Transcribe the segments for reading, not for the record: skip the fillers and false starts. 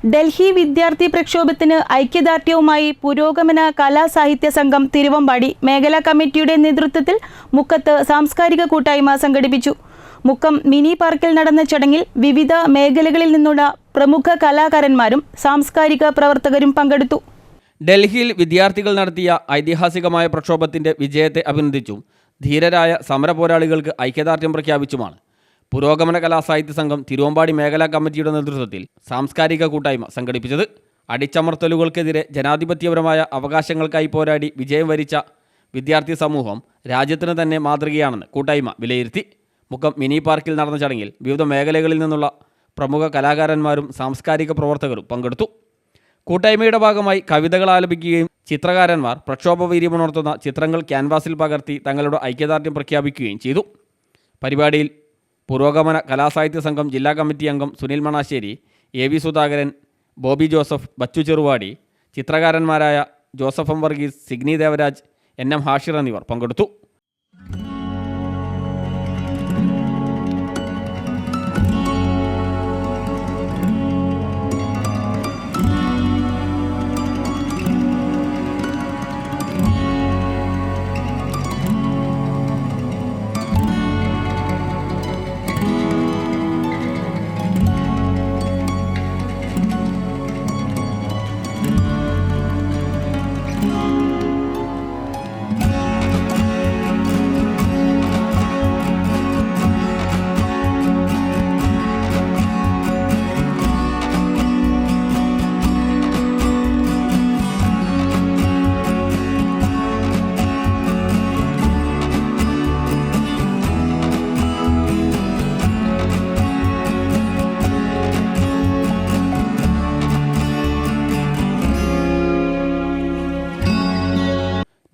ഡൽഹി വിദ്യാർത്ഥി പ്രക്ഷോഭത്തിന് ഐക്യദാർഢ്യവുമായി പുരോഗമന കലാസാഹിത്യ സംഘം തിരുവമ്പാടി മേഖലാ കമ്മിറ്റിയുടെ നേതൃത്വത്തിൽ മുക്കത്ത് സാംസ്കാരിക കൂട്ടായ്മ സംഘടിപ്പിച്ചു. മുക്കം മിനി പാർക്കിൽ നടന്ന ചടങ്ങിൽ വിവിധ മേഖലകളിൽ നിന്നുള്ള പ്രമുഖ കലാകാരന്മാരും സാംസ്കാരിക പ്രവർത്തകരും പങ്കെടുത്തു. ഡൽഹിയിൽ വിദ്യാർത്ഥികൾ നടത്തിയ ഐതിഹാസികമായ പ്രക്ഷോഭത്തിന്റെ വിജയത്തെ അഭിനന്ദിച്ചും ധീരരായ സമരപോരാളികൾക്ക് ഐക്യദാർഢ്യം പ്രഖ്യാപിച്ചുമാണ് പുരോഗമന കലാസാഹിത്യ സംഘം തിരുവമ്പാടി മേഖലാ കമ്മിറ്റിയുടെ നേതൃത്വത്തിൽ സാംസ്കാരിക കൂട്ടായ്മ സംഘടിപ്പിച്ചത്. അടിച്ചമർത്തലുകൾക്കെതിരെ ജനാധിപത്യപരമായ അവകാശങ്ങൾക്കായി പോരാടി വിജയം വരിച്ച വിദ്യാർത്ഥി സമൂഹം രാജ്യത്തിന് തന്നെ മാതൃകയാണെന്ന് കൂട്ടായ്മ വിലയിരുത്തി. മുക്കം മിനി പാർക്കിൽ നടന്ന ചടങ്ങിൽ വിവിധ മേഖലകളിൽ നിന്നുള്ള പ്രമുഖ കലാകാരന്മാരും സാംസ്കാരിക പ്രവർത്തകരും പങ്കെടുത്തു. കൂട്ടായ്മയുടെ ഭാഗമായി കവിതകൾ ആലപിക്കുകയും ചിത്രകാരന്മാർ പ്രക്ഷോഭവീര്യമുണർത്തുന്ന ചിത്രങ്ങൾ ക്യാൻവാസിൽ പകർത്തി തങ്ങളുടെ ഐക്യദാർഢ്യം പ്രഖ്യാപിക്കുകയും ചെയ്തു. പരിപാടിയിൽ പുരോഗമന കലാസാഹിത്യ സംഘം ജില്ലാ കമ്മിറ്റി അംഗം സുനിൽ മണാശ്ശേരി, AV സുധാകരൻ, ബോബി ജോസഫ്, ബച്ചു ചെറുവാടി, ചിത്രകാരന്മാരായ ജോസഫ് എം വർഗീസ്, സിഗ്നി ദേവരാജ്, NM ഹാഷിർ എന്നിവർ പങ്കെടുത്തു.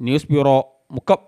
News bureau, Mukkam.